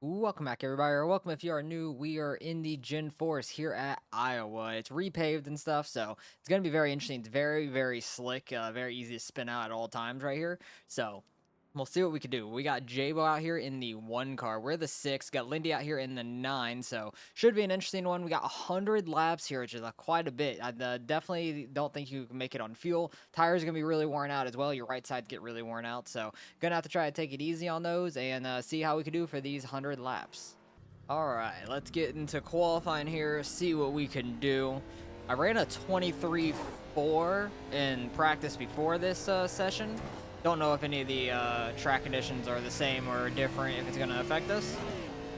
Welcome back, everybody, or welcome if you are new. We are in the Gen Force here at Iowa. It's repaved and stuff, so it's going to be very interesting. It's very, very slick, very easy to spin out at all times right here. So we'll see what we can do. We got Jabo out here in the 1 car. We're the 6. Got Lindy out here in the 9, so should be an interesting one. We got 100 laps here, which is quite a bit. I definitely don't think you can make it on fuel. Tires are going to be really worn out as well. Your right sides get really worn out, so gonna have to try to take it easy on those and see how we can do for these 100 laps. All right, let's get into qualifying here, see what we can do. I ran a 23.4 in practice before this session. Don't know if any of the track conditions are the same or different, if it's going to affect us.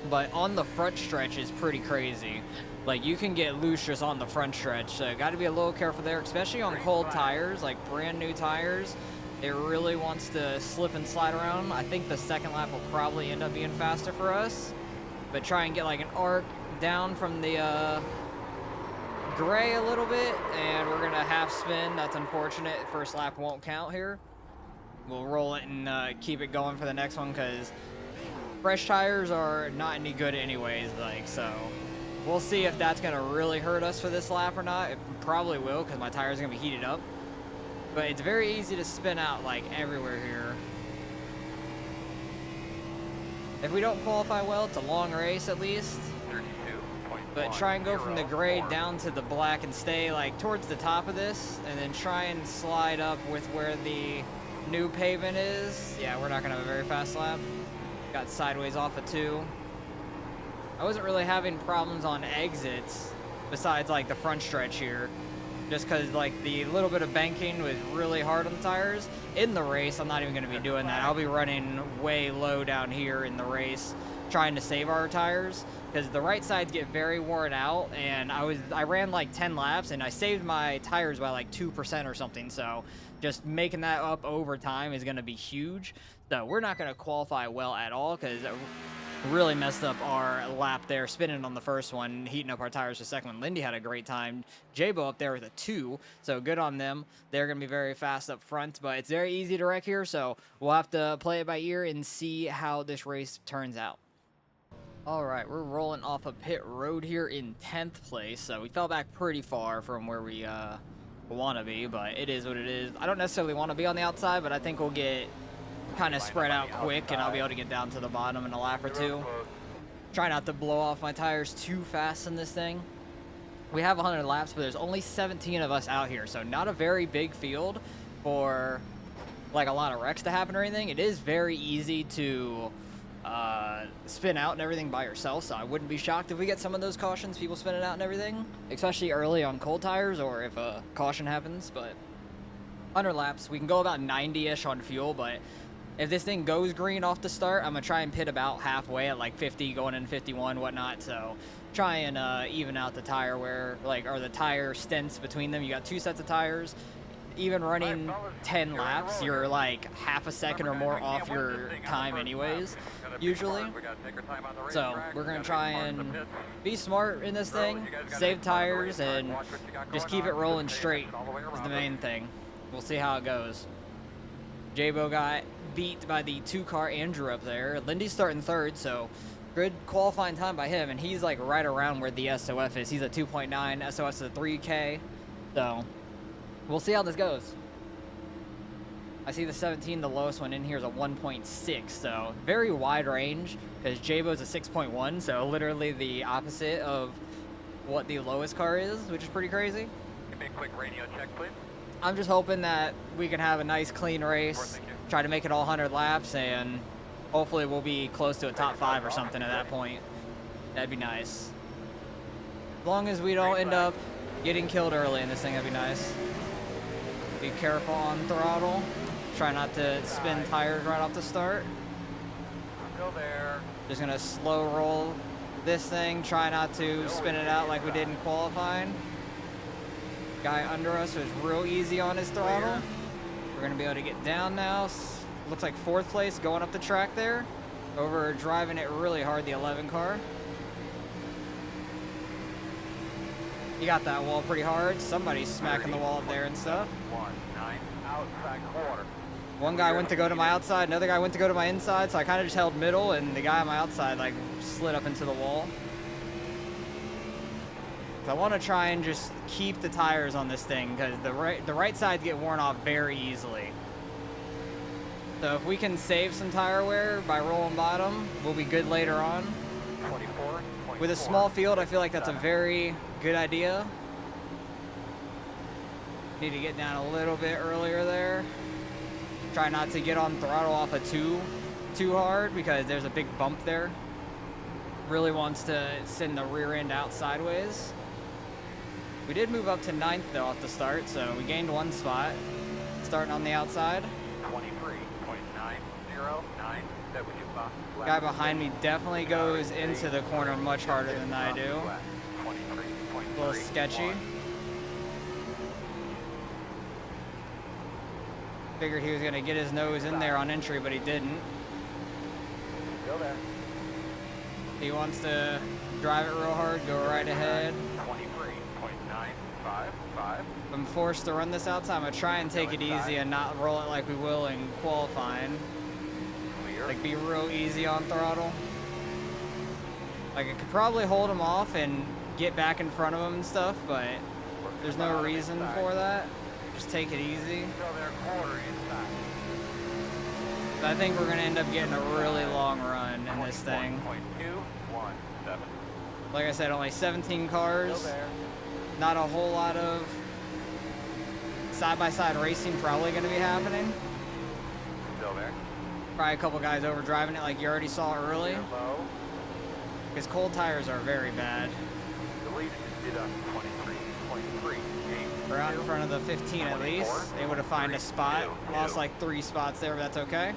But on the front stretch is pretty crazy. Like, you can get loose just on the front stretch, so got to be a little careful there, especially on cold tires, like brand new tires. It really wants to slip and slide around. I think the second lap will probably end up being faster for us. But try and get like an arc down from the gray a little bit, and we're going to half spin. That's unfortunate. First lap won't count here. We'll roll it and keep it going for the next one because fresh tires are not any good anyways. Like, so we'll see if that's going to really hurt us for this lap or not. It probably will because my tires are going to be heated up. But it's very easy to spin out like everywhere here. If we don't qualify well, it's a long race at least. But try and go from the gray down to the black and stay like towards the top of this, and then try and slide up with where the new pavement is. Yeah, we're not gonna have a very fast lap. Got sideways off of 2. I wasn't really having problems on exits besides like the front stretch here, just because like the little bit of banking was really hard on the tires. In the race, I'm not even going to be doing that. I'll be running way low down here in the race, trying to save our tires, because the right sides get very worn out, and I ran like 10 laps, and I saved my tires by like 2% or something, so just making that up over time is going to be huge. So we're not going to qualify well at all, because really messed up our lap there, spinning on the first one, heating up our tires for the second one. Lindy had a great time. Jabo up there with a 2, so good on them. They're going to be very fast up front, but it's very easy to wreck here, so we'll have to play it by ear and see how this race turns out. All right, we're rolling off of pit road here in 10th place, so we fell back pretty far from where we want to be, but it is what it is. I don't necessarily want to be on the outside, but I think we'll get kind of spread out quick, and I'll be able to get down to the bottom in a lap or 2. Try not to blow off my tires too fast in this thing. We have 100 laps, but there's only 17 of us out here, so not a very big field for like a lot of wrecks to happen or anything. It is very easy to spin out and everything by yourself, so I wouldn't be shocked if we get some of those cautions, people spinning out and everything, especially early on cold tires or if a caution happens. But 100 laps, we can go about 90-ish on fuel, but if this thing goes green off the start, I'm going to try and pit about halfway at like 50, going in 51, whatnot. So try and even out the tire wear, like, or the tire stints between them. You got 2 sets of tires. Even running 10 laps, you're like half a second or more off your time anyways, usually. So we're going to try and be smart in this thing, save tires, and just keep it rolling straight is the main thing. We'll see how it goes. Jabo got beat by the 2-car Andrew up there. Lindy's starting 3rd, so good qualifying time by him, and he's like right around where the SOF is. He's at 2.9, SOS is at 3K, so we'll see how this goes. I see the 17, the lowest one in here is a 1.6, so very wide range, because Jabo's a 6.1, so literally the opposite of what the lowest car is, which is pretty crazy. Give me a quick radio check, please. I'm just hoping that we can have a nice clean race, try to make it all 100 laps, and hopefully we'll be close to a top 5 or something at that point. That'd be nice. As long as we don't end up getting killed early in this thing, that'd be nice. Be careful on throttle. Try not to spin tires right off the start. Go there. Just gonna slow roll this thing, try not to spin it out like we did in qualifying. Guy under us was real easy on his throttle. We're gonna be able to get down now. Looks like 4th place going up the track there. Over driving it really hard, the 11 car. You got that wall pretty hard. Somebody's smacking the wall up there and stuff. 1-9 outside quarter. One guy went to go to my outside, another guy went to go to my inside, so I kind of just held middle, and the guy on my outside like slid up into the wall. So I want to try and just keep the tires on this thing because the right sides get worn off very easily. So if we can save some tire wear by rolling bottom, we'll be good later on. 24. With a small field, I feel like that's a very good idea. Need to get down a little bit earlier there. Try not to get on throttle off of too hard because there's a big bump there. Really wants to send the rear end out sideways. We did move up to 9th though at the start, so we gained 1 spot. Starting on the outside. 23.909. Guy behind me definitely goes into the corner much harder than I do. A little sketchy. Figured he was going to get his nose in there on entry, but he didn't. Go there. He wants to drive it real hard, go right ahead. 23.955. If I'm forced to run this outside, I'm going to try and take it easy and not roll it like we will in qualifying. Like, be real easy on throttle. Like, I could probably hold him off and get back in front of him and stuff, but there's no reason for that. Just take it easy. But I think we're going to end up getting a really long run in this thing. Like I said, only 17 cars. Not a whole lot of side-by-side racing probably going to be happening. Still there. Probably a couple guys over driving it like you already saw early. Because cold tires are very bad. We're out in front of the 15 at least. Able to find a spot. Lost like 3 spots there, but that's okay.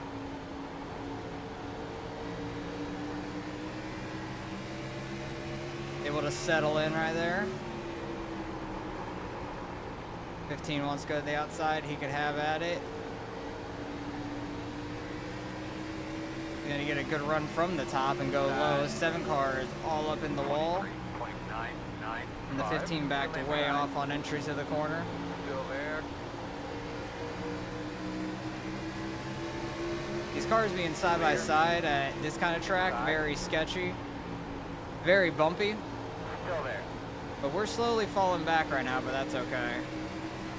Able to settle in right there. 15 wants to go to the outside. He could have at it. Gonna get a good run from the top and go low. 7 cars all up in the wall. And the 15 backed way off on entry to the corner. Still there. These cars being side by side at this kind of track, very sketchy, very bumpy. Still there. But we're slowly falling back right now, but that's okay.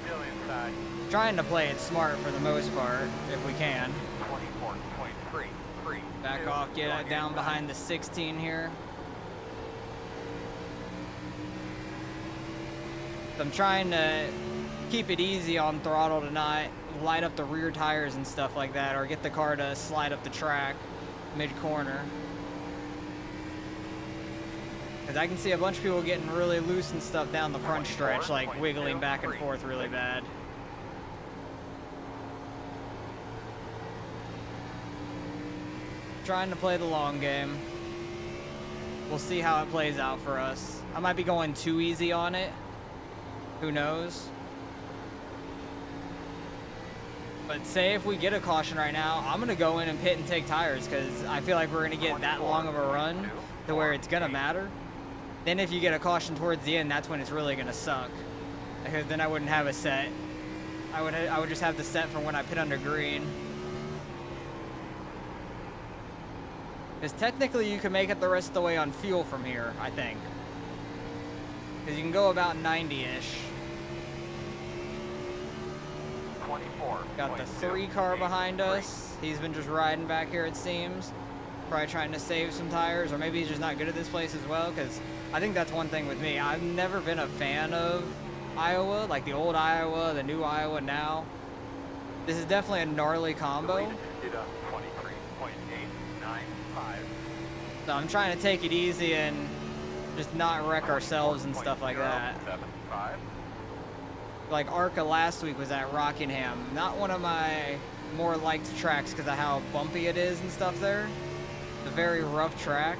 Still inside. Trying to play it smart for the most part, if we can. 24.33. Back off, get it down behind the 16 here. I'm trying to keep it easy on throttle to not light up the rear tires and stuff like that, or get the car to slide up the track mid-corner. Because I can see a bunch of people getting really loose and stuff down the front stretch, like wiggling back and forth really bad. Trying to play the long game. We'll see how it plays out for us. I might be going too easy on it. Who knows? But say if we get a caution right now, I'm going to go in and pit and take tires because I feel like we're going to get that long of a run to where it's going to matter. Then if you get a caution towards the end, that's when it's really going to suck. Because then I wouldn't have a set. I would just have the set for when I pit under green. Because technically you can make it the rest of the way on fuel from here, I think. Because you can go about 90-ish. Got the 3 car behind us. He's been just riding back here, it seems. Probably trying to save some tires, or maybe he's just not good at this place as well, because I think that's one thing with me. I've never been a fan of Iowa, like the old Iowa, the new Iowa now. This is definitely a gnarly combo. So I'm trying to take it easy and just not wreck ourselves and stuff like that. Like ARCA last week was at Rockingham. Not one of my more liked tracks because of how bumpy it is and stuff there. It's a very rough track.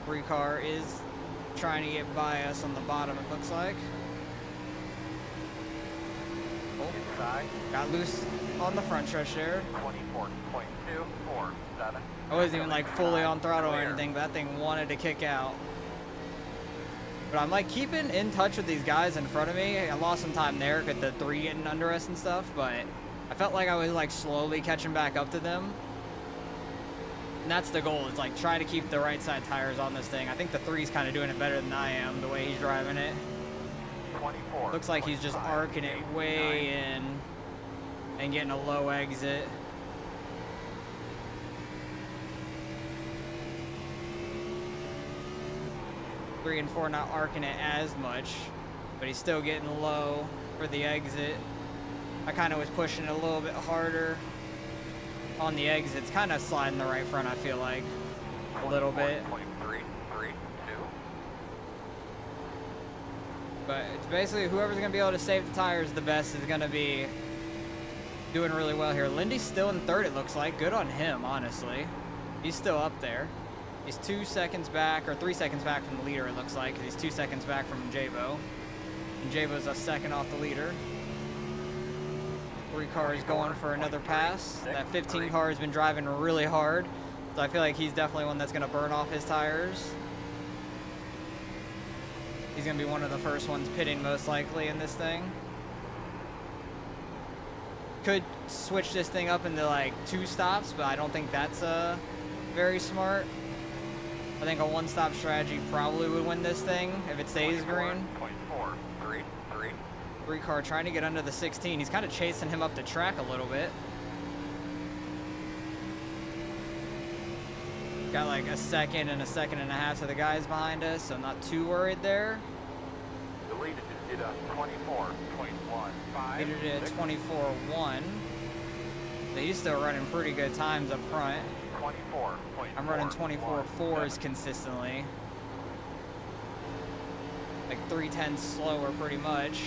3 car is trying to get by us on the bottom, it looks like. Oh, got loose on the front stretch there. 24.247. I wasn't even like fully on throttle or anything, but that thing wanted to kick out. But I'm like keeping in touch with these guys in front of me. I lost some time there with the 3 getting under us and stuff, but I felt like I was like slowly catching back up to them. And that's the goal, is like try to keep the right side tires on this thing. I think the 3's kind of doing it better than I am, the way he's driving it. 24. Looks like he's just arcing it way in and getting a low exit. Three and 4 not arcing it as much, but he's still getting low for the exit. I kind of was pushing it a little bit harder on the exits, kind of sliding the right front, I feel like, a little bit. 23, 3, 2. But it's basically whoever's going to be able to save the tires the best is going to be doing really well here. Lindy's still in 3rd, it looks like. Good on him, honestly. He's still up there. He's 2 seconds back, or 3 seconds back from the leader, it looks like, because he's 2 seconds back from Jabo. And Jabo's a second off the leader. 3 cars going for another pass. That 15 car has been driving really hard, so I feel like he's definitely one that's going to burn off his tires. He's going to be one of the first ones pitting most likely in this thing. Could switch this thing up into like 2 stops, but I don't think that's very smart. I think a 1-stop strategy probably would win this thing if it stays green. 24, 3, 3. 3 car trying to get under the 16. He's kind of chasing him up the track a little bit. Got like a second and a half to the guys behind us, so I'm not too worried there. The lead is at 24.15. Leader did 24.1. But he's still running pretty good times up front. 24. I'm running 24.4s consistently. Like 3/10 slower pretty much.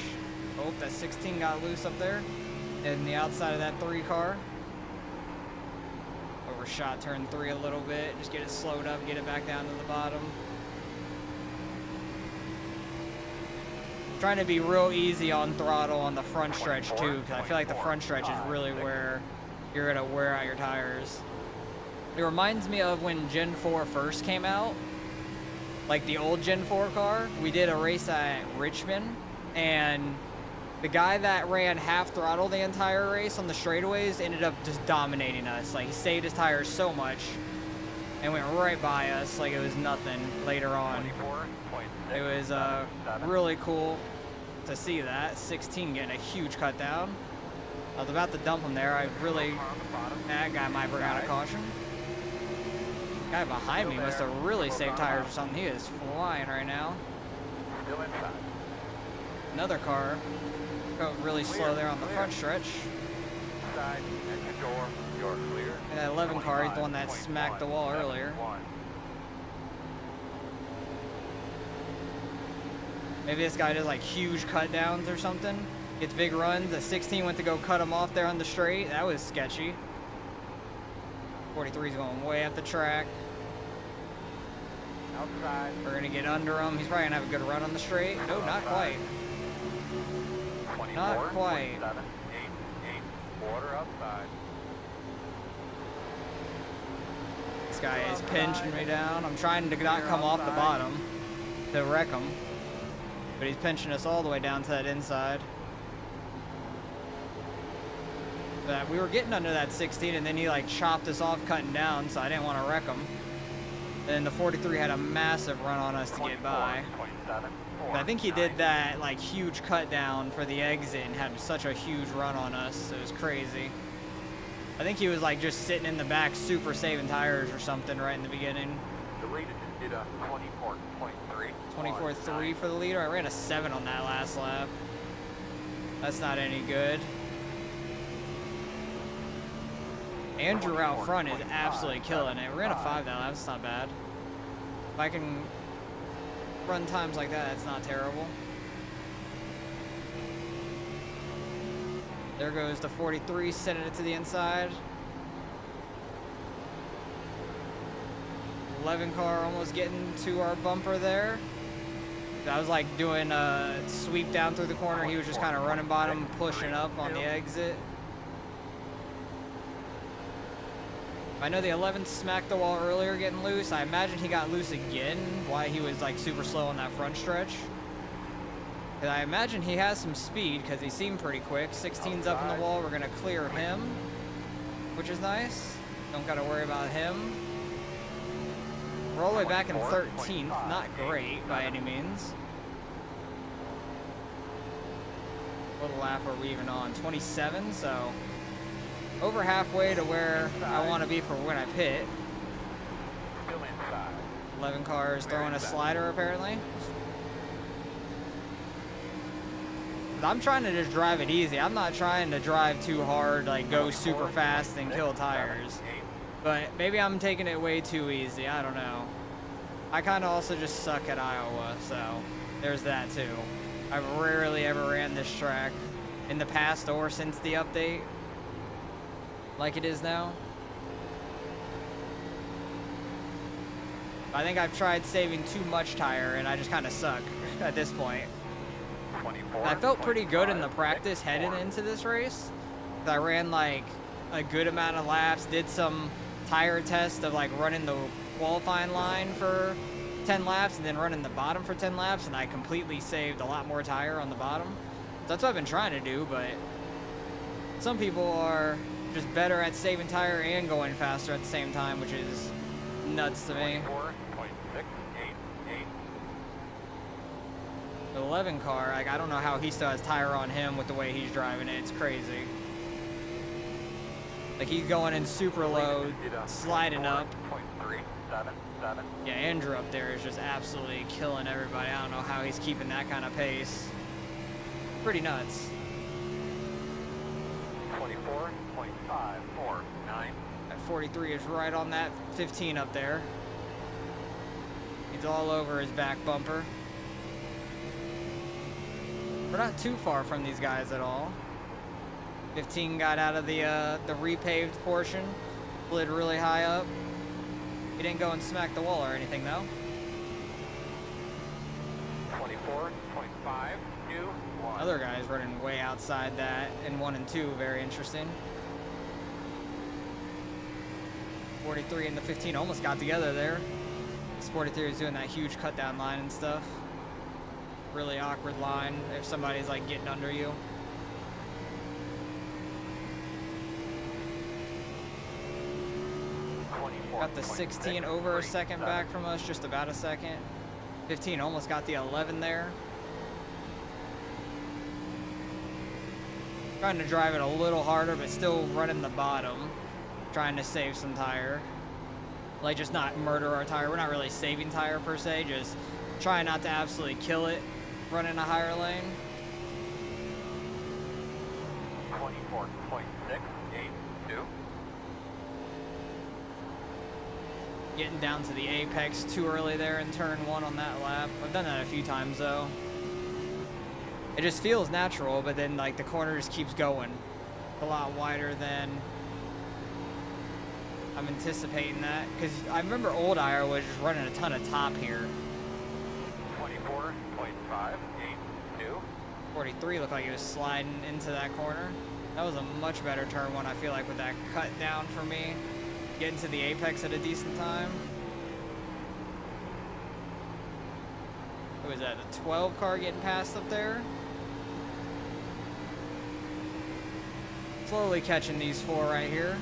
Oh, that 16 got loose up there. And the outside of that 3 car. Overshot turn 3 a little bit. Just get it slowed up, get it back down to the bottom. Trying to be real easy on throttle on the front stretch too, because I feel like the front stretch is really where you're gonna wear out your tires. It reminds me of when Gen 4 first came out, like the old Gen 4 car. We did a race at Richmond, and the guy that ran half throttle the entire race on the straightaways ended up just dominating us. Like, he saved his tires so much and went right by us like it was nothing later on. It was really cool to see that. 16 getting a huge cut down. I was about to dump him there. That guy might bring out a caution. Guy behind me must have really saved tires or something. He is flying right now. Still inside. Another car go really slow there on the front stretch. Side, exit door, you're clear. And that 11 car, he's the one that smacked the wall earlier. Maybe this guy does like huge cut downs or something. Gets big runs. The 16 went to go cut him off there on the straight. That was sketchy. 43's going way up the track. Outside. We're gonna get under him. He's probably gonna have a good run on the straight. No, not quite. Not quite. 7, 8, 8, quarter outside. This guy is pinching me down. I'm trying to not come off the bottom to wreck him, but he's pinching us all the way down to that inside. But we were getting under that 16, and then he like chopped us off cutting down, so I didn't want to wreck him. Then the 43 had a massive run on us to get by. But I think he did that like huge cut down for the exit and had such a huge run on us. It was crazy. I think he was like just sitting in the back super saving tires or something right in the beginning. The lead did a 24.3. 24.3 for the leader. I ran a 7 on that last lap. That's not any good. Andrew out front is absolutely killing it. We ran a 5 that lap. That's not bad. If I can run times like that, that's not terrible. There goes the 43, sending it to the inside. 11 car almost getting to our bumper there. I was like doing a sweep down through the corner. He was just kind of running bottom, pushing up on the exit. I know the 11 smacked the wall earlier getting loose. I imagine he got loose again, why he was like super slow on that front stretch. And I imagine he has some speed because he seemed pretty quick. 16's up in the wall. We're going to clear him, which is nice. Don't got to worry about him. We're all the way back in 13th. Not great by any means. What lap are we even on? 27, so over halfway to where I want to be for when I pit. 11 cars throwing a slider apparently. I'm trying to just drive it easy. I'm not trying to drive too hard, like go super fast and kill tires. But maybe I'm taking it way too easy. I don't know. I kind of also just suck at Iowa, so there's that too. I've rarely ever ran this track in the past or since the update like it is now. I think I've tried saving too much tire and I just kind of suck at this point. I felt pretty good in the practice heading into this race. I ran like a good amount of laps, did some tire test of like running the qualifying line for 10 laps and then running the bottom for 10 laps, and I completely saved a lot more tire on the bottom. That's what I've been trying to do, but some people are just better at saving tire and going faster at the same time, which is nuts to me. The 11 car, like, I don't know how he still has tire on him with the way he's driving it. It's crazy. Like, he's going in super low, sliding up. Yeah, Andrew up there is just absolutely killing everybody. I don't know how he's keeping that kind of pace. Pretty nuts. 24.549. That 43 is right on that 15 up there. He's all over his back bumper. We're not too far from these guys at all. 15 got out of the repaved portion, slid really high up. He didn't go and smack the wall or anything though. 24.521. Other guys running way outside that in 1 and 2, very interesting. 43 and the 15 almost got together there. This 43 is doing that huge cut down line and stuff. Really awkward line if somebody's like getting under you. Got the 16 over a second back from us, just about a second. 15 almost got the 11 there. Trying to drive it a little harder, but still running the bottom. Trying to save some tire. Like, just not murder our tire. We're not really saving tire per se, just trying not to absolutely kill it running a higher lane. 24.682. Getting down to the apex too early there in turn 1 on that lap. I've done that a few times though. It just feels natural, but then like the corner just keeps going. A lot wider than I'm anticipating that. Because I remember old Iowa was just running a ton of top here. 24.582. 43 looked like he was sliding into that corner. That was a much better turn 1, I feel like, with that cut down for me. Getting to the apex at a decent time. Who was that? The 12 car getting past up there. Slowly catching these 4 right here.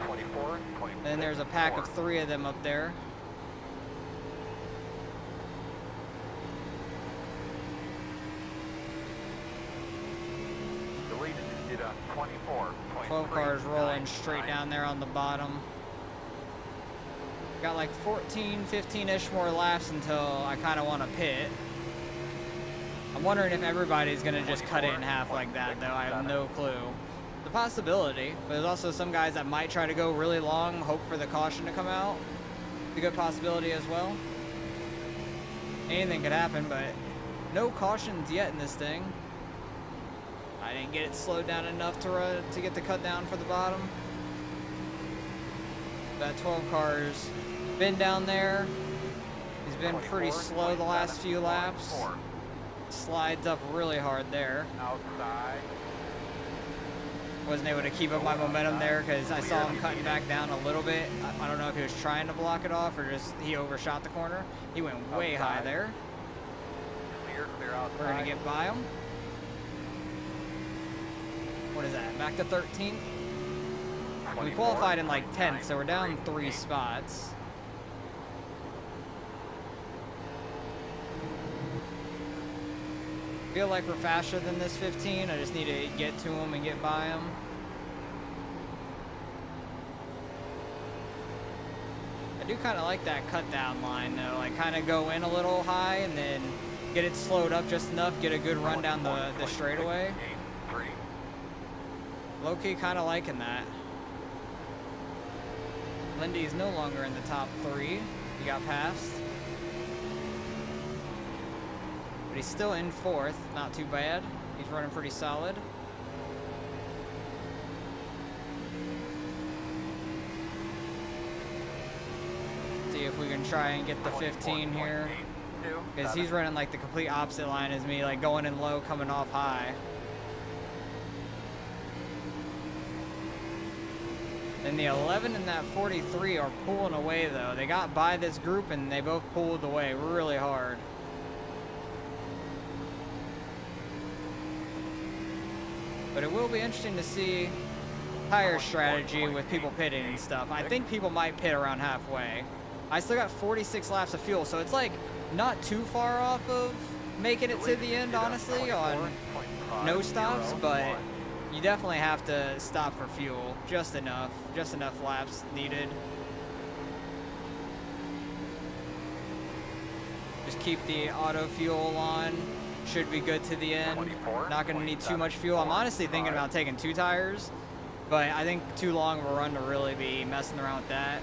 24. Then there's a pack of 3 of them up there. Deleted it 24. 12 cars rolling straight down there on the bottom. Got like 14, 15-ish more laps until I kind of want to pit. I'm wondering if everybody's going to just cut it in half like that, though. I have no clue. The possibility, but there's also some guys that might try to go really long, hope for the caution to come out. It's a good possibility as well. Anything could happen, but no cautions yet in this thing. I didn't get it slowed down enough to get the cut down for the bottom. That 12 car's been down there. He's been pretty slow the last few laps. Slides up really hard there. Outside. Wasn't able to keep up my momentum there because I saw him cutting back down a little bit. I don't know if he was trying to block it off or just he overshot the corner. He went way high there. Clear outside. We're gonna get by him. What is that? Back to 13th. We qualified in like 10th, so we're down 3 spots. Feel like we're faster than this 15. I just need to get to him and get by him. I do kind of like that cut down line though, like kind of go in a little high and then get it slowed up just enough, get a good run down the straightaway. Low key kind of liking that. Lindy's no longer in the top 3. He got passed. But he's still in 4th, not too bad. He's running pretty solid. See if we can try and get the 15 here. Because he's running like the complete opposite line as me, like going in low, coming off high. And the 11 and that 43 are pulling away though. They got by this group and they both pulled away really hard. But it will be interesting to see tire strategy with people pitting and stuff. I think people might pit around halfway. I still got 46 laps of fuel, so it's like not too far off of making it to the end, honestly, on no stops, but you definitely have to stop for fuel. Just enough laps needed. Just keep the auto fuel on. Should be good to the end. Not going to need too much fuel. I'm honestly thinking about taking 2 tires, but I think too long of a run to really be messing around with that.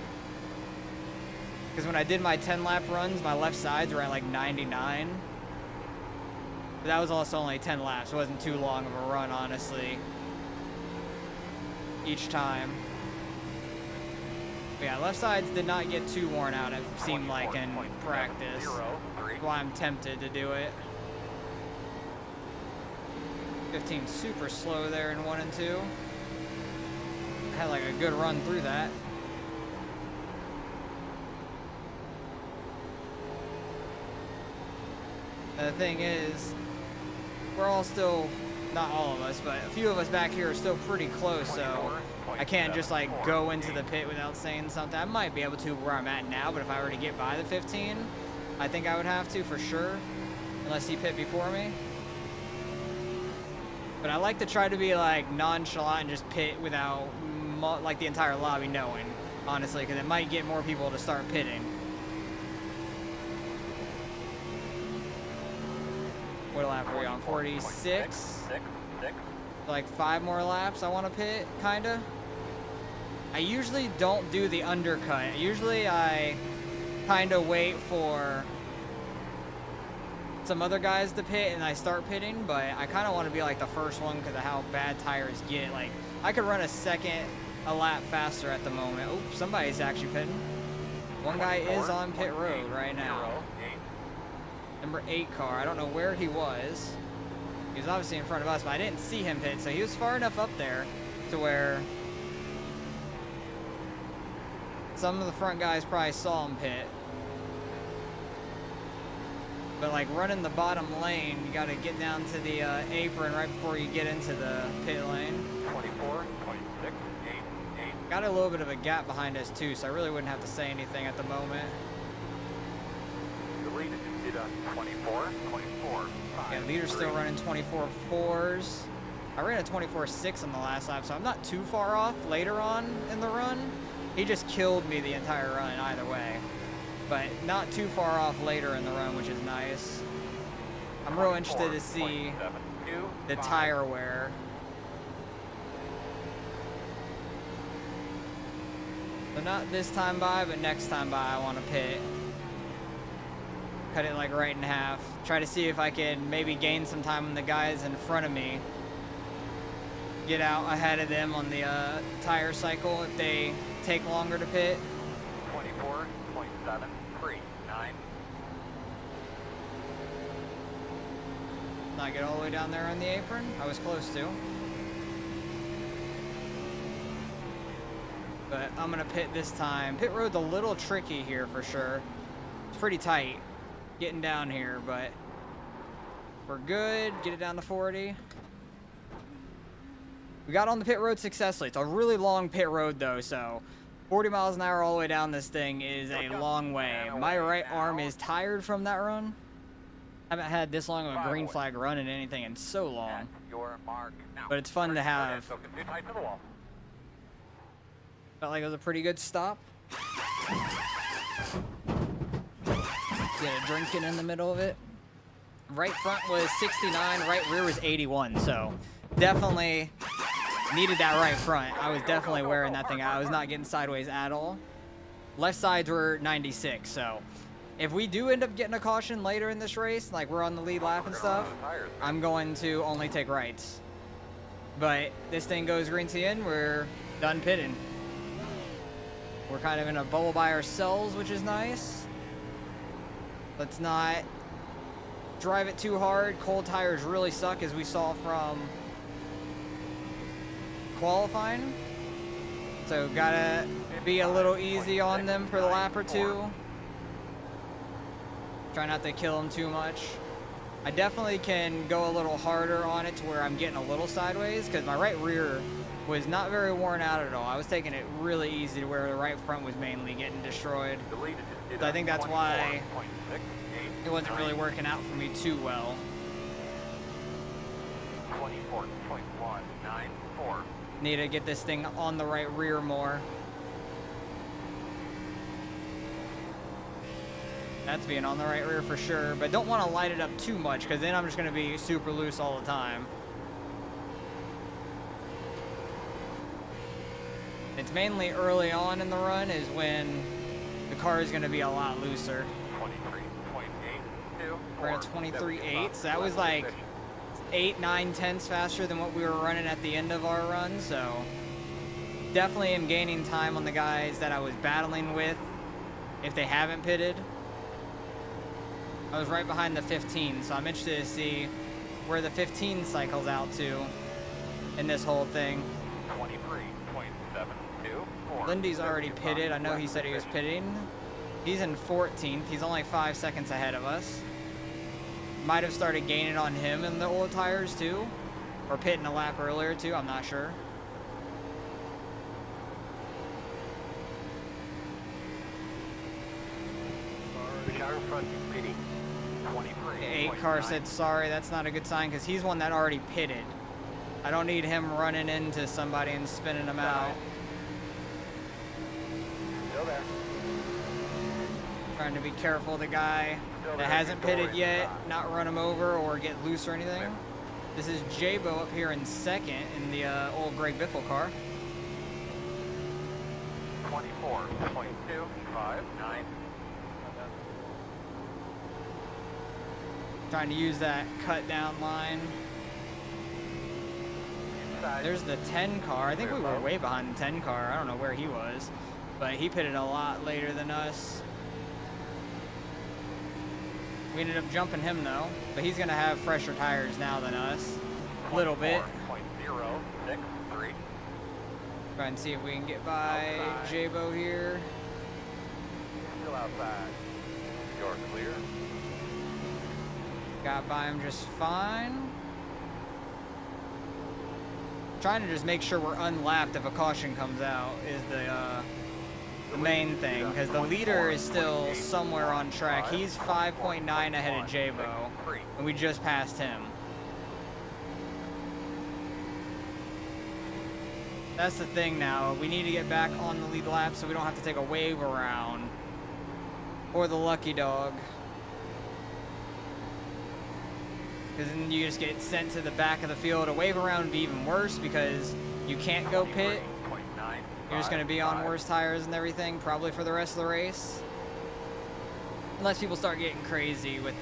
Because when I did my 10 lap runs, my left sides were at like 99. But that was also only 10 laps. It wasn't too long of a run, honestly. Each time. But yeah, left sides did not get too worn out, it seemed like in practice. That's why I'm tempted to do it. 15 super slow there in 1 and 2. I had like a good run through that. And the thing is, we're all still, not all of us, but a few of us back here are still pretty close, so I can't just like go into the pit without saying something. I might be able to where I'm at now, but if I were to get by the 15, I think I would have to for sure, unless he pit before me. But I like to try to be like nonchalant and just pit without like the entire lobby knowing, honestly, because it might get more people to start pitting. What lap are we on? 46? Like 5 more laps I want to pit, kinda. I usually don't do the undercut. Usually I kinda wait for some other guys to pit and I start pitting, but I kind of want to be like the first one because of how bad tires get. Like I could run a lap faster at the moment. Oh, somebody's actually pitting. One guy is on pit road right now. Number 8 car. I don't know where he was. He was obviously in front of us, but I didn't see him pit, so he was far enough up there to where some of the front guys probably saw him pit. But like running the bottom lane, you got to get down to the apron right before you get into the pit lane. 24.688. Got a little bit of a gap behind us too, so I really wouldn't have to say anything at the moment. The lead is on 24.4. Yeah, leader's still running 24.4s. I ran a 24.6 on the last lap, so I'm not too far off later on in the run. He just killed me the entire run either way. But not too far off later in the run, which is nice. I'm real interested to see the tire wear. So not this time by, but next time by I want to pit. Cut it like right in half. Try to see if I can maybe gain some time on the guys in front of me. Get out ahead of them on the tire cycle if they take longer to pit. 24.739. Not get all the way down there on the apron. I was close to. But I'm gonna pit this time. Pit road's a little tricky here for sure. It's pretty tight getting down here, but we're good. Get it down to 40. We got on the pit road successfully. It's a really long pit road though, so 40 miles an hour all the way down this thing is a long way. My right arm is tired from that run. I haven't had this long of a green flag run in anything in so long. But it's fun to have. Felt like it was a pretty good stop. Get a drinking in the middle of it. Right front was 69, right rear was 81, so definitely needed that right front. I was definitely wearing that thing out. I was not getting sideways at all. Left sides were 96, so if we do end up getting a caution later in this race, like we're on the lead lap and stuff, I'm going to only take rights. But this thing goes green to the end, we're done pitting. We're kind of in a bubble by ourselves, which is nice. Let's not drive it too hard. Cold tires really suck, as we saw from qualifying. So gotta be a little easy on them for the lap or two. Try not to kill them too much. I definitely can go a little harder on it to where I'm getting a little sideways, because my right rear was not very worn out at all. I was taking it really easy to where the right front was mainly getting destroyed. So I think that's why it wasn't really working out for me too well. 24.194. Need to get this thing on the right rear more. That's being on the right rear for sure, but don't want to light it up too much, because then I'm just going to be super loose all the time. It's mainly early on in the run is when the car is going to be a lot looser. 23.82. We're at 23.8, so that was like 8, 9 tenths faster than what we were running at the end of our run, so definitely am gaining time on the guys that I was battling with if they haven't pitted. I was right behind the 15, so I'm interested to see where the 15 cycles out to in this whole thing. 23.72. Lindy's already pitted. I know he said he was pitting. He's in 14th. He's only 5 seconds ahead of us. Might have started gaining on him in the old tires too, or pitting a lap earlier too. I'm not sure. The car in front is pitting. 23. 8 car said sorry. That's not a good sign, because he's one that already pitted. I don't need him running into somebody and spinning him out. Still there. Trying to be careful of the guy that hasn't pitted yet, not run him over or get loose or anything. This is J-Bo up here in second in the old Greg Biffle car. 24.259. Trying to use that cut down line. There's the 10 car. I think we were way behind the 10 car. I don't know where he was, but he pitted a lot later than us. We ended up jumping him though, but he's gonna have fresher tires now than us. A little bit. 24.063. Try and see if we can get by J-Bo here. Still outside. You're clear. Got by him just fine. Trying to just make sure we're unlapped if a caution comes out is the main thing, because the leader is still somewhere on track. He's 5.9 ahead of J-Bo, and we just passed him. That's the thing now. We need to get back on the lead lap so we don't have to take a wave around. Or the lucky dog. Because then you just get sent to the back of the field. A wave around would be even worse, because you can't go pit. You're just going to be on worse tires and everything, probably for the rest of the race. Unless people start getting crazy with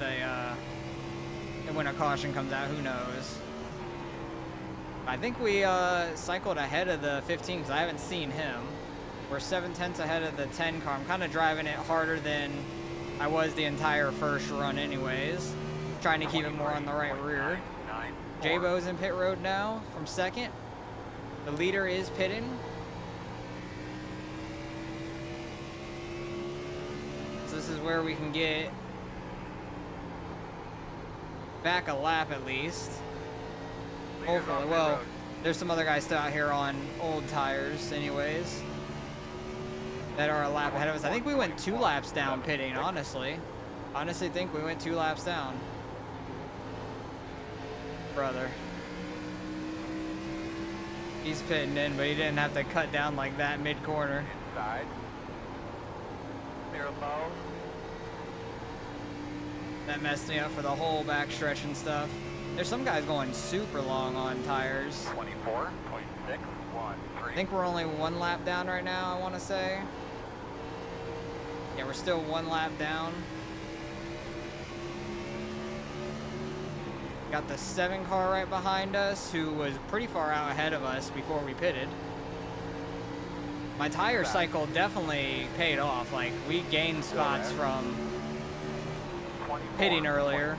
when a caution comes out, who knows. I think we cycled ahead of the 15, because I haven't seen him. We're 7 tenths ahead of the 10 car. I'm kind of driving it harder than I was the entire first run anyways. Trying to keep it more on the right rear. J-Bo's in pit road now from second. The leader is pitting. this is where we can get back a lap at least. Hopefully. Well, there's some other guys still out here on old tires anyways that are a lap ahead of us. I think we went 2 laps down pitting, honestly. Honestly think we went 2 laps down. Brother. He's pitting in, but he didn't have to cut down like that mid-corner. Inside. Clear low. That messed me up for the whole backstretch and stuff. There's some guys going super long on tires. 24.613. I think we're only 1 lap down right now, I want to say. Yeah, we're still 1 lap down. Got the 7 car right behind us, who was pretty far out ahead of us before we pitted. My tire cycle definitely paid off. Like, we gained spots from pitting earlier.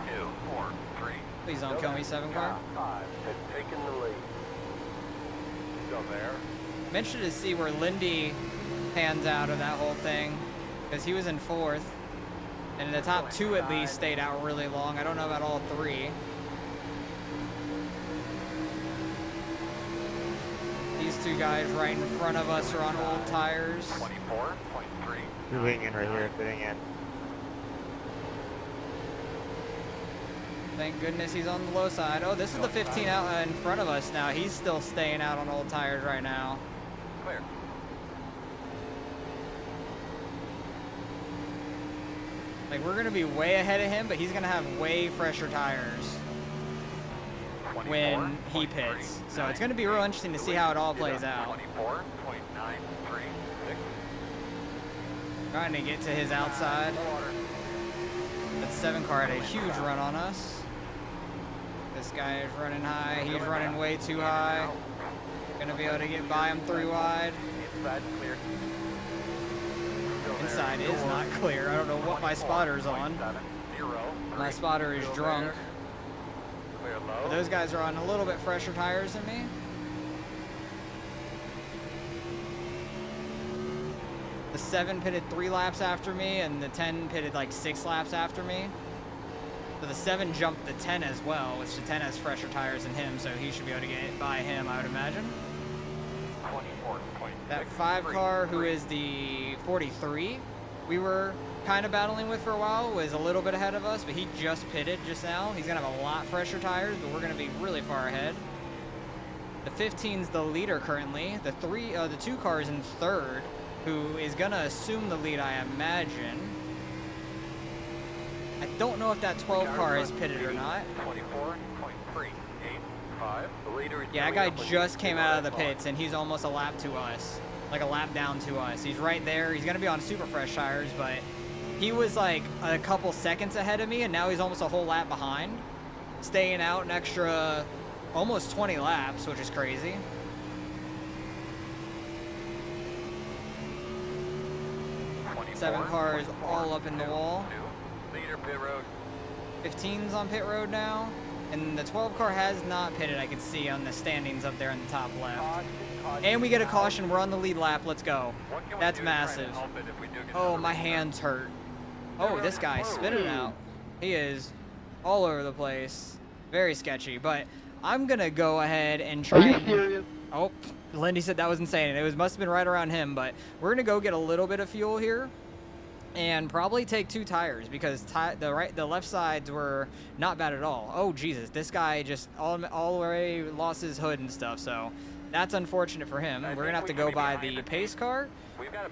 Please don't kill me, 7 car. Taking the lead. Still there. I'm interested to see where Lindy pans out of that whole thing, because he was in 4th, and the top 2 at least stayed out really long. I don't know about all 3. These 2 guys right in front of us are on old tires. 24.3. You're waiting in right here, fitting in. Thank goodness he's on the low side. Oh, this is the 15 out in front of us now. He's still staying out on old tires right now. Clear. Like, we're going to be way ahead of him, but he's going to have way fresher tires when he pits. So it's going to be real interesting to see how it all plays out. 24.936. Trying to get to his outside. That 7 car had a huge run on us. This guy is running high. He's running way too high. Gonna be able to get by him 3 wide. Inside clear. Inside is not clear. I don't know what my spotter's on. My spotter is drunk. Clear low. But those guys are on a little bit fresher tires than me. The 7 pitted 3 laps after me, and the 10 pitted like 6 laps after me. So the 7 jumped the 10 as well, which the 10 has fresher tires than him, so he should be able to get by him, I would imagine. 24.6. That 5 car, who is the 43, we were kind of battling with for a while, was a little bit ahead of us, but he just pitted just now. He's gonna have a lot fresher tires, but we're gonna be really far ahead. The 15's the leader currently. The 2 cars in 3rd, who is gonna assume the lead, I imagine. I don't know if that 12 car is pitted or not. 24.385. The leader is Yeah, that guy just came out of the pits, and he's almost a lap to us. Like a lap down to us. He's right there. He's going to be on super fresh tires, but he was like a couple seconds ahead of me, and now he's almost a whole lap behind. Staying out an extra almost 20 laps, which is crazy. Seven cars all up in the wall. Leader pit road. 15's on pit road now. And the 12 car has not pitted, I can see on the standings up there in the top left. And we get a caution. We're on the lead lap. Let's go. That's massive. Oh, my hands hurt. Oh, this guy's spinning out. He is all over the place. Very sketchy. But I'm going to go ahead and try. Are you serious? Oh, Lindy said that was insane. It must have been right around him. But we're going to go get a little bit of fuel here. And probably take 2 tires, because the left sides were not bad at all. Oh Jesus, this guy just all the way lost his hood and stuff, so that's unfortunate for him. We're gonna have to go by the pace car,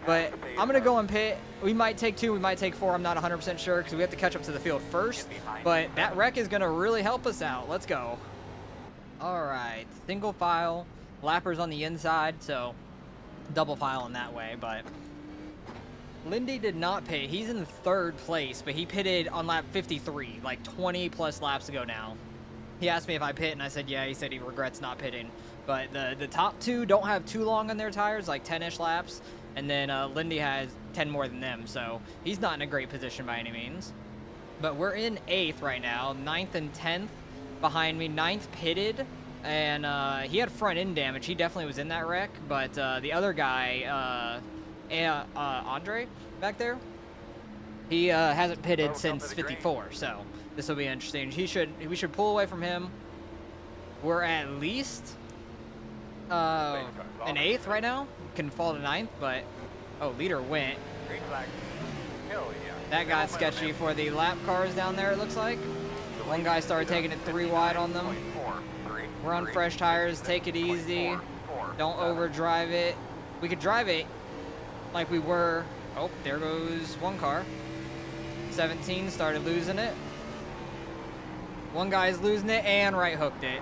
but I'm gonna go and pit. We might take 2, we might take 4. I'm not 100% sure, because we have to catch up to the field first. But that wreck is gonna really help us out. Let's go. All right, single file, lappers on the inside, so double file in that way, but. Lindy did not pit. He's in 3rd place, but he pitted on lap 53, like 20 plus laps ago now. He asked me if I pit, and I said yeah. He said he regrets not pitting. But the top 2 don't have too long on their tires, like 10-ish laps, and then Lindy has 10 more than them, so he's not in a great position by any means. But we're in 8th right now, 9th and 10th behind me. 9th pitted, and he had front end damage. He definitely was in that wreck, but the other guy, Andre back there, He hasn't pitted since 54, so this will be interesting. We should pull away from him. We're at least an 8th right now. Can fall to 9th, but oh, leader went. Green flag. Hell yeah. That got sketchy for the lap cars down there, it looks like. One guy started taking it 3 wide on them. We're on fresh tires, take it easy. Don't overdrive it. We could drive it like we were. Oh, there goes one car. 17 started losing it. One guy's losing it and right hooked it.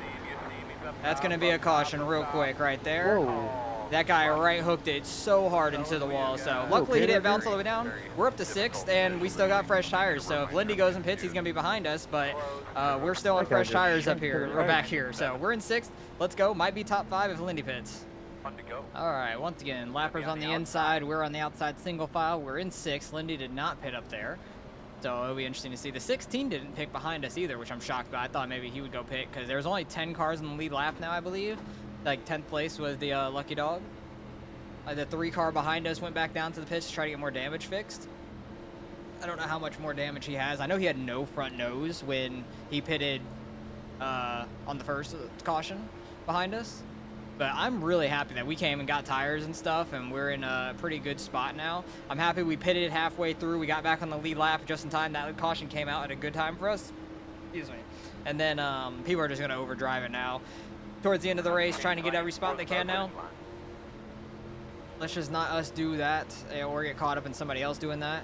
That's going to be a caution real quick right there. Whoa. That guy right hooked it so hard into the wall. So luckily he didn't bounce all the way down. We're up to 6th and we still got fresh tires. So if Lindy goes in pits, he's going to be behind us. But we're still on fresh tires up here or back here. So we're in 6th. Let's go. Might be top 5 if Lindy pits. All right. Once again, lappers on the inside. We're on the outside single file. We're in 6th. Lindy did not pit up there. So it'll be interesting to see. The 16 didn't pick behind us either, which I'm shocked by. I thought maybe he would go pit because there's only 10 cars in the lead lap now, I believe. Like 10th place was the lucky dog. The 3 car behind us went back down to the pits to try to get more damage fixed. I don't know how much more damage he has. I know he had no front nose when he pitted on the first caution behind us. But I'm really happy that we came and got tires and stuff, and we're in a pretty good spot now. I'm happy we pitted halfway through. We got back on the lead lap just in time. That caution came out at a good time for us. Excuse me. And then people are just going to overdrive it now. Towards the end of the race, trying to get every spot they can now. Let's just not us do that or get caught up in somebody else doing that.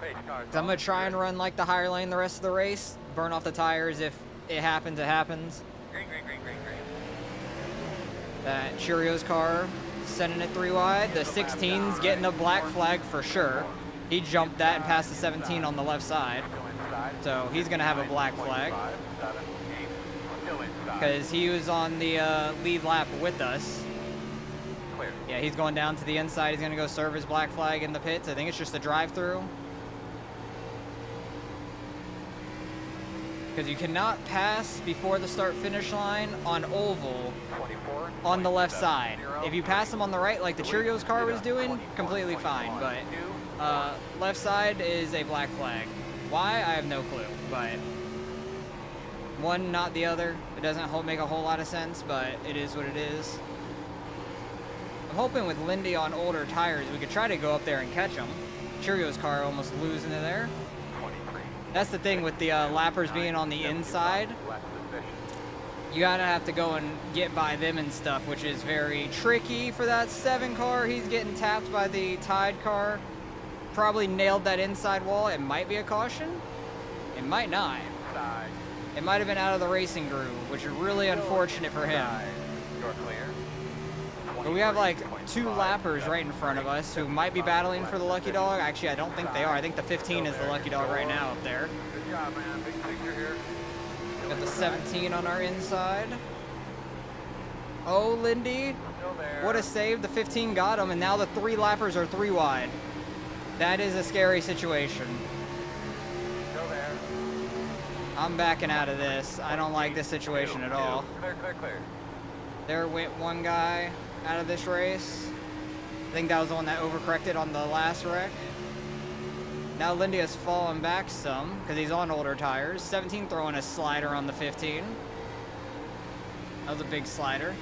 'Cause I'm going to try and run like the higher lane the rest of the race. Burn off the tires. If it happens, it happens. Green, green, green, green, green. That Cheerios car sending it 3 wide. The 16's getting a black flag for sure. He jumped that and passed the 17 on the left side. So he's going to have a black flag because he was on the lead lap with us. Yeah, he's going down to the inside. He's going to go serve his black flag in the pits. I think it's just a drive-through. Because you cannot pass before the start-finish line on oval on the left side. If you pass them on the right, like the Cheerios car was doing, completely fine. But left side is a black flag. Why? I have no clue. But one, not the other. It doesn't make a whole lot of sense, but it is what it is. I'm hoping with Lindy on older tires, we could try to go up there and catch him. Cheerios car almost losing it there. That's the thing with the lappers being on the inside. You gotta have to go and get by them and stuff, which is very tricky for that 7 car. He's getting tapped by the Tide car. Probably nailed that inside wall. It might be a caution. It might not. It might have been out of the racing groove, which is really unfortunate for him. But we have like 2 lappers right in front of us who might be battling for the lucky dog. Actually, I don't think they are. I think the 15 is the lucky dog right now up there. Good job, man. Big picture here. Got the 17 on our inside. Oh, Lindy. What a save. The 15 got him, and now the 3 lappers are 3 wide. That is a scary situation. Go there. I'm backing out of this. I don't like this situation at all. Clear, clear, clear. There went one guy out of this race. I think that was the one that overcorrected on the last wreck. Now Lindy has fallen back some because he's on older tires. 17 throwing a slider on the 15. That was a big slider.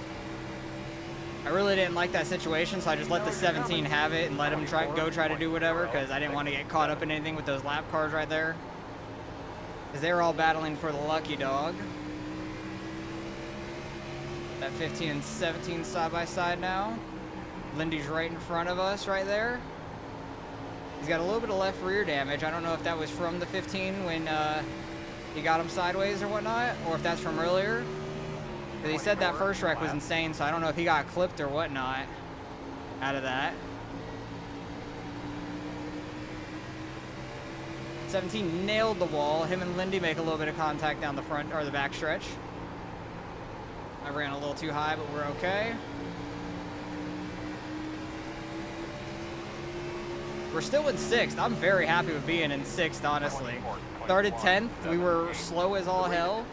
I really didn't like that situation, so I just let the 17 have it and let him try to do whatever because I didn't want to get caught up in anything with those lap cars right there. Because they were all battling for the lucky dog. That 15 and 17 side by side now. Lindy's right in front of us right there. He's got a little bit of left rear damage. I don't know if that was from the 15 when he got him sideways or whatnot, or if that's from earlier. Because he said that first wreck was insane, so I don't know if he got clipped or whatnot out of that. 17 nailed the wall. Him and Lindy make a little bit of contact down the front or the back stretch. I ran a little too high, but we're okay. We're still in 6th. I'm very happy with being in 6th, honestly. Started 10th. We were slow as all hell.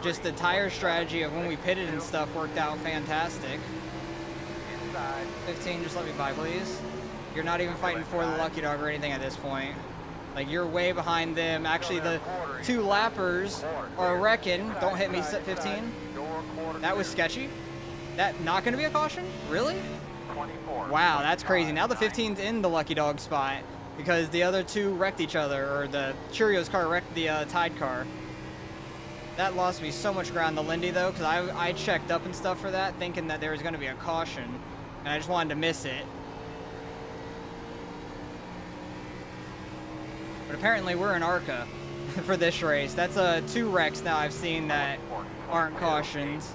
Just the tire strategy of when we pitted and stuff worked out fantastic. 15, just let me by, please. You're not even fighting for the lucky dog or anything at this point. Like, you're way behind them. Actually, the 2 lappers are wrecking. Don't hit me, 15. That was sketchy. That not going to be a caution? Really? 24. Wow, that's crazy. Now the 15's in the lucky dog spot because the other 2 wrecked each other, or the Cheerios car wrecked the Tide car. That lost me so much ground to Lindy, though, because I checked up and stuff for that, thinking that there was going to be a caution, and I just wanted to miss it. But apparently we're in ARCA for this race. That's 2 wrecks now I've seen that aren't cautions.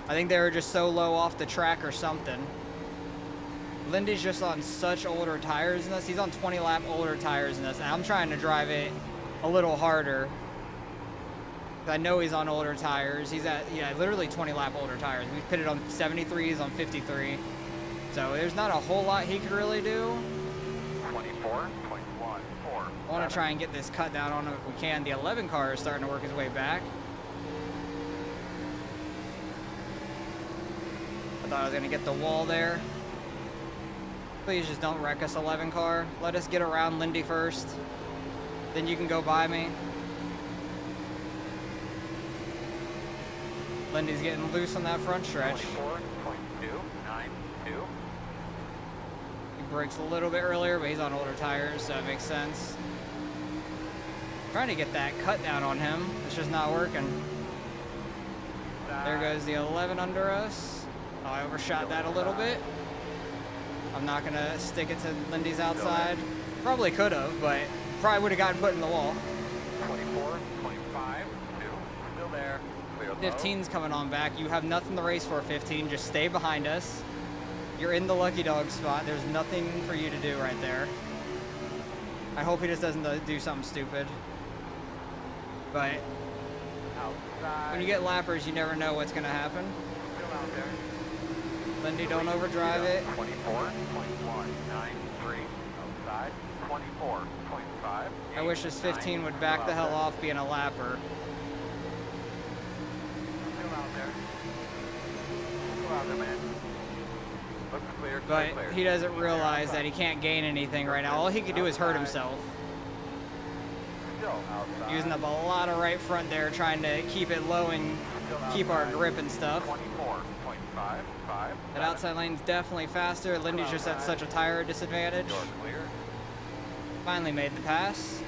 I think they were just so low off the track or something. Lindy's just on such older tires than us. He's on 20 lap older tires than us, and I'm trying to drive it a little harder. I know he's on older tires. He's at, yeah, literally 20 lap older tires. We've pitted on 73s, on 53. So there's not a whole lot he could really do. 24.14. I want to try and get this cut down on him if we can. The 11 car is starting to work his way back. I thought I was going to get the wall there. Please just don't wreck us, 11 car. Let us get around Lindy first. Then you can go by me. Lindy's getting loose on that front stretch. 24.292. He brakes a little bit earlier, but he's on older tires, so it makes sense. Trying to get that cut down on him. It's just not working. There goes the 11 under us. Oh, I overshot that a little bit. I'm not going to stick it to Lindy's outside. Probably could have, but probably would have gotten put in the wall. 24.52. Still there. 15's coming on back. You have nothing to race for, 15. Just stay behind us. You're in the lucky dog spot. There's nothing for you to do right there. I hope he just doesn't do something stupid. But when you get lappers, you never know what's going to happen. Still out there. Lindy, don't overdrive it. 24.193. Outside. 24.5. I wish this 15 would back the hell off being a lapper. Still out there. Still out there, man. Looks clear. But clear. he doesn't realize that he can't gain anything right now. All he could do is hurt himself. Still outside. Using up a lot of right front there, trying to keep it low and keep our grip and stuff. 24.55. That outside lane's definitely faster. Lindy's just at such a tire disadvantage. Door clear. Finally made the pass.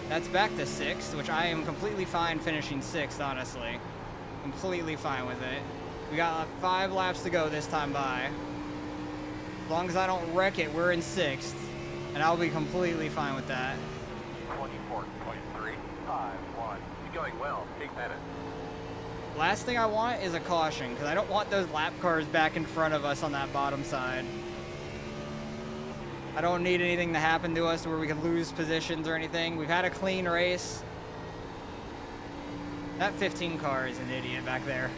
That's back to 6th, which I am completely fine finishing 6th, honestly. Completely fine with it. We got 5 laps to go this time by. As long as I don't wreck it, we're in 6th. And I'll be completely fine with that. 24.351. You're going well. Big minute. Last thing I want is a caution, because I don't want those lap cars back in front of us on that bottom side. I don't need anything to happen to us where we could lose positions or anything. We've had a clean race. That 15 car is an idiot back there.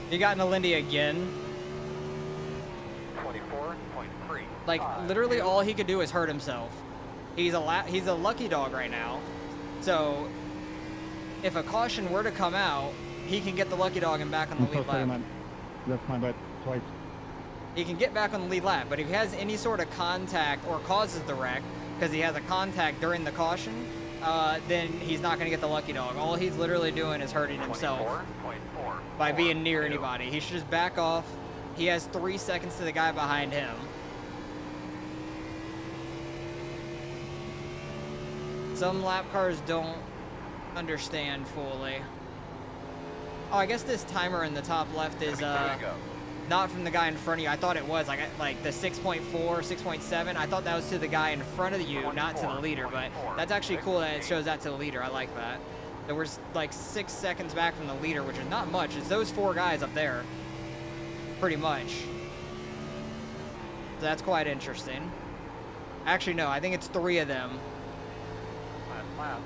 He got into Lindy again. 24.3. Like, literally all he could do is hurt himself. He's a lucky dog right now. So, if a caution were to come out, he can get the lucky dog and back on the lead lap. That's my bad. Twice. He can get back on the lead lap, but if he has any sort of contact or causes the wreck, because he has a contact during the caution, then he's not going to get the lucky dog. All he's literally doing is hurting himself 24.4. by being near anybody. He should just back off. He has 3 seconds to the guy behind him. Some lap cars don't understand fully. Oh, I guess this timer in the top left is not from the guy in front of you. I thought it was like the 6.4, 6.7. I thought that was to the guy in front of you, not to the leader. But that's actually cool that it shows that to the leader. I like that. There was like 6 seconds back from the leader, which is not much. It's those 4 guys up there, pretty much. So that's quite interesting. Actually, no, I think it's 3 of them. Lap.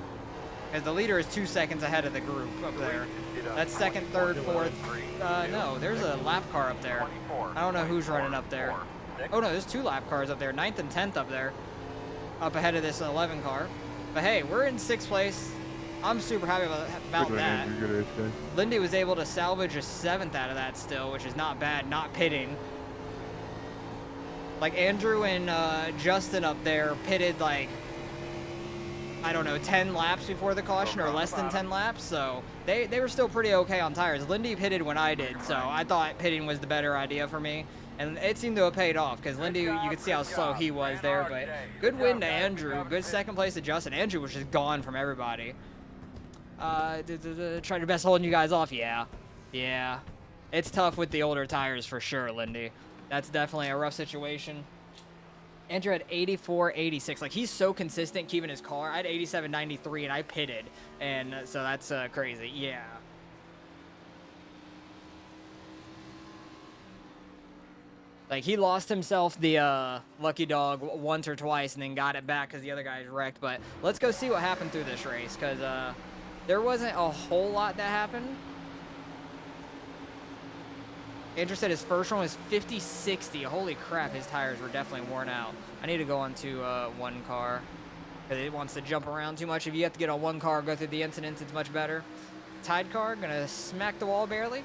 Because the leader is 2 seconds ahead of the group up there. That's 2nd, 3rd, 4th. No, there's a lap car up there. I don't know who's running up there. Oh no, there's 2 lap cars up there. 9th and 10th up there. Up ahead of this 11 car. But hey, we're in 6th place. I'm super happy about that. Lindy was able to salvage a 7th out of that still, which is not bad, not pitting. Like Andrew and Justin up there pitted like I don't know, 10 laps before the caution or less than 10 laps, so they were still pretty okay on tires. Lindy pitted when I did, so I thought pitting was the better idea for me, and it seemed to have paid off because Lindy, you could see how slow he was there, but good win to Andrew, good second place to Justin. Andrew was just gone from everybody. Tried your best holding you guys off, yeah. It's tough with the older tires for sure, Lindy. That's definitely a rough situation. Andrew had 84, 86. Like, he's so consistent keeping his car. I had 87, 93, and I pitted. And so that's crazy. Yeah. Like, he lost himself the lucky dog once or twice and then got it back because the other guy's wrecked. But let's go see what happened through this race because there wasn't a whole lot that happened. Andrew said his first one was 50-60. Holy crap, his tires were definitely worn out. I need to go onto one car because it wants to jump around too much. If you have to get on one car, go through the incidents, it's much better. Tide car, gonna smack the wall barely.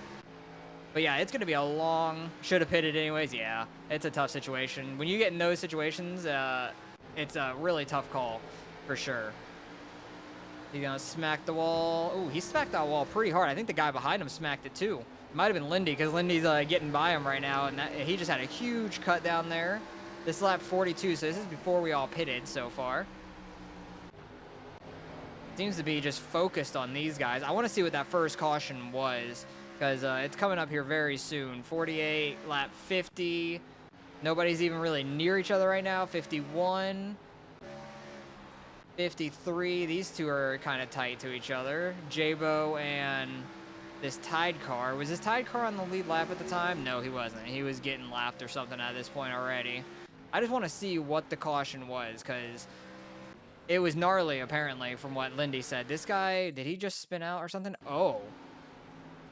But yeah, it's gonna be a long, should have pitted anyways. Yeah, it's a tough situation. When you get in those situations, it's a really tough call for sure. He's gonna smack the wall. Ooh, he smacked that wall pretty hard. I think the guy behind him smacked it too. It might have been Lindy because Lindy's getting by him right now, and he just had a huge cut down there. This lap 42, so this is before we all pitted so far. Seems to be just focused on these guys. I want to see what that first caution was because it's coming up here very soon. 48, lap 50. Nobody's even really near each other right now. 51. 53. These two are kind of tight to each other. Jabo and this Tide car. Was this Tide car on the lead lap at the time? No, he wasn't. He was getting lapped or something at this point already. I just want to see what the caution was because it was gnarly apparently from what Lindy said. This guy, did he just spin out or something? Oh.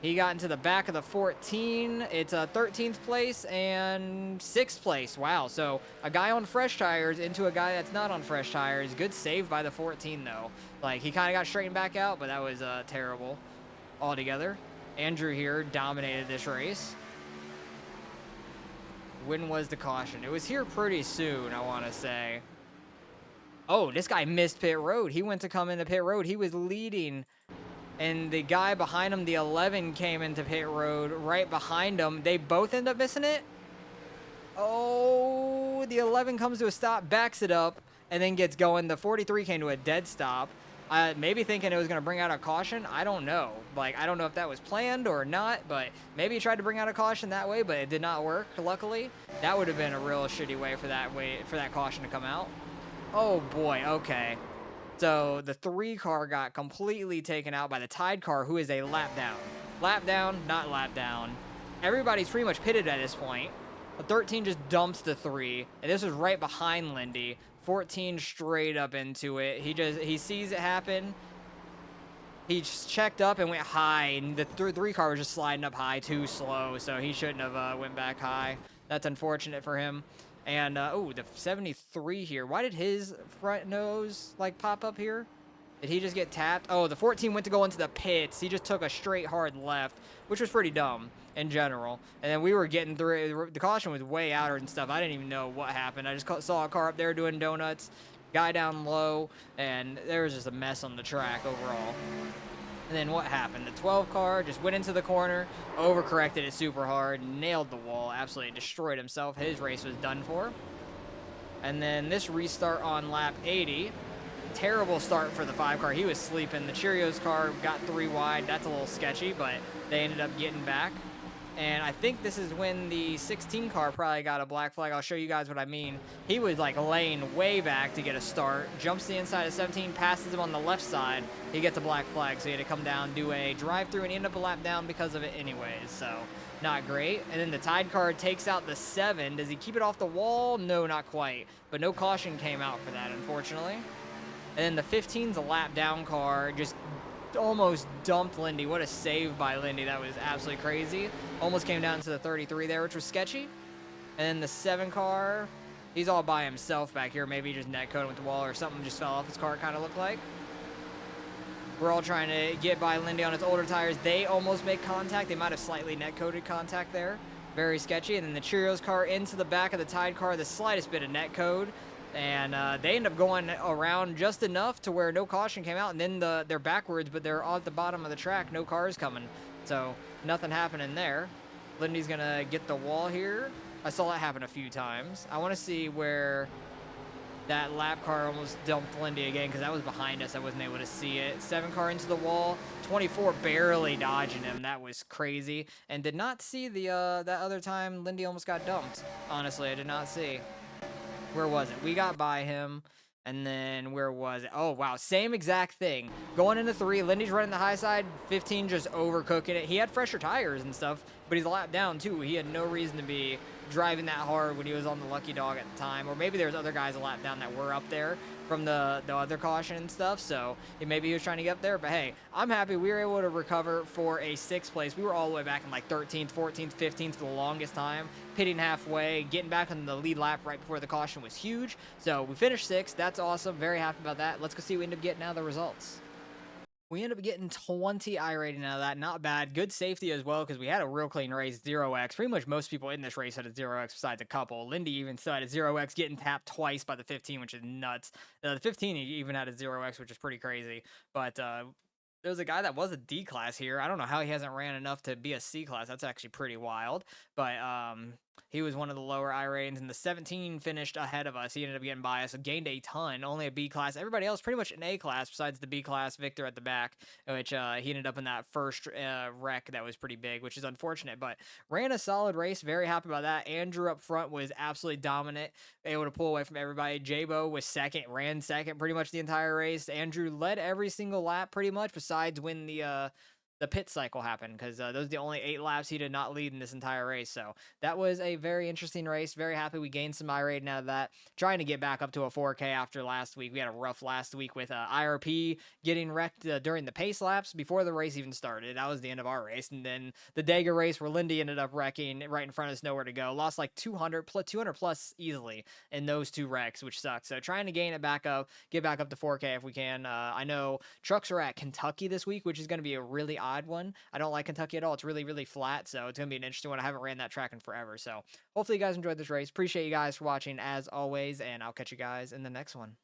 He got into the back of the 14. It's a 13th place and 6th place. Wow. So a guy on fresh tires into a guy that's not on fresh tires. Good save by the 14 though. Like he kind of got straightened back out, but that was terrible altogether. Andrew here dominated this race. When was the caution? It was here pretty soon, I want to say. Oh, this guy missed pit road. He went to come into pit road. He was leading. And the guy behind him, the 11, came into pit road right behind him. They both end up missing it. Oh, the 11 comes to a stop, backs it up, and then gets going. The 43 came to a dead stop. Maybe thinking it was going to bring out a caution. I don't know. Like, I don't know if that was planned or not, but maybe he tried to bring out a caution that way, but it did not work, luckily. That would have been a real shitty way for that caution to come out. Oh, boy. Okay. So the 3 car got completely taken out by the Tide car, who is a lap down. Lap down, not lap down. Everybody's pretty much pitted at this point. The 13 just dumps the 3, and this was right behind Lindy. 14 straight up into it. He sees it happen. He just checked up and went high, and the 3 car was just sliding up high too slow, so he shouldn't have went back high. That's unfortunate for him. And, oh, the 73 here. Why did his front nose, like, pop up here? Did he just get tapped? Oh, the 14 went to go into the pits. He just took a straight hard left, which was pretty dumb in general. And then we were getting through. The caution was way outer and stuff. I didn't even know what happened. I just saw a car up there doing donuts, guy down low, and there was just a mess on the track overall. And then what happened? The 12 car just went into the corner, overcorrected it super hard, nailed the wall, absolutely destroyed himself. His race was done for. And then this restart on lap 80. Terrible start for the 5 car. He was sleeping. The Cheerios car got 3 wide. That's a little sketchy, but they ended up getting back. And I think this is when the 16 car probably got a black flag. I'll show you guys what I mean. He was like laying way back to get a start. Jumps to the inside of 17, passes him on the left side. He gets a black flag, so he had to come down, do a drive-through, and end up a lap down because of it anyways. So not great. And then the Tide car takes out the 7. Does he keep it off the wall? No, not quite. But no caution came out for that, unfortunately. And then the 15's a lap down car, just almost dumped Lindy. What a save by Lindy. That was absolutely crazy. Almost came down to the 33 there, which was sketchy. And then the 7 car, he's all by himself back here. Maybe he just net coded with the wall or something just fell off his car, it kind of looked like. We're all trying to get by Lindy on his older tires. They almost make contact. They might have slightly net coded contact there. Very sketchy. And then the Cheerios car into the back of the Tide car, the slightest bit of net code. and they end up going around just enough to where no caution came out, and then they're backwards, but they're all at the bottom of the track, no cars coming, so nothing happening there. Lindy's gonna get the wall here. I saw that happen a few times. I want to see where that lap car almost dumped Lindy again, because that was behind us. I wasn't able to see it. 7 car into the wall, 24 barely dodging him. That was crazy. And did not see the that other time Lindy almost got dumped. Honestly, I did not see. Where was it? We got by him. And then where was it? Oh, wow. Same exact thing. Going into 3, Lindy's running the high side. 15 just overcooking it. He had fresher tires and stuff, but he's a lap down too. He had no reason to be driving that hard when he was on the lucky dog at the time. Or maybe there's other guys a lap down that were up there from the other caution and stuff. So maybe he was trying to get up there. But hey, I'm happy we were able to recover for a 6th place. We were all the way back in like 13th, 14th, 15th for the longest time. Pitting halfway, getting back on the lead lap right before the caution was huge. So we finished 6th. That's awesome. Very happy about that. Let's go see what we end up getting out of the results. We ended up getting 20 I rating out of that. Not bad. Good safety as well, because we had a real clean race. 0x. Pretty much most people in this race had a 0x besides a couple. Lindy even still had a 0x, getting tapped twice by the 15, which is nuts. The 15 even had a 0x, which is pretty crazy. But there's a guy that was a D class here. I don't know how he hasn't ran enough to be a C class. That's actually pretty wild. But he was one of the lower I ratings, and the 17 finished ahead of us. He ended up getting by us, so gained a ton. Only a B class. Everybody else pretty much an A class besides the B class Victor at the back, which he ended up in that first wreck that was pretty big, which is unfortunate. But ran a solid race. Very happy about that. Andrew up front was absolutely dominant, able to pull away from everybody. Jabo was second, ran second pretty much the entire race. Andrew led every single lap pretty much, besides when the pit cycle happened, because those are the only 8 laps he did not lead in this entire race. So that was a very interesting race. Very happy we gained some I rating out of that. Trying to get back up to a 4K after last week. We had a rough last week with IRP getting wrecked during the pace laps before the race even started. That was the end of our race. And then the Dega race where Lindy ended up wrecking right in front of us, nowhere to go. Lost like 200 plus easily in those 2 wrecks, which sucks. So trying to gain it back up, get back up to 4K if we can. I know trucks are at Kentucky this week, which is going to be a really odd one. I don't like Kentucky at all. It's really, really flat, so it's going to be an interesting one. I haven't ran that track in forever, so hopefully you guys enjoyed this race. Appreciate you guys for watching, as always, and I'll catch you guys in the next one.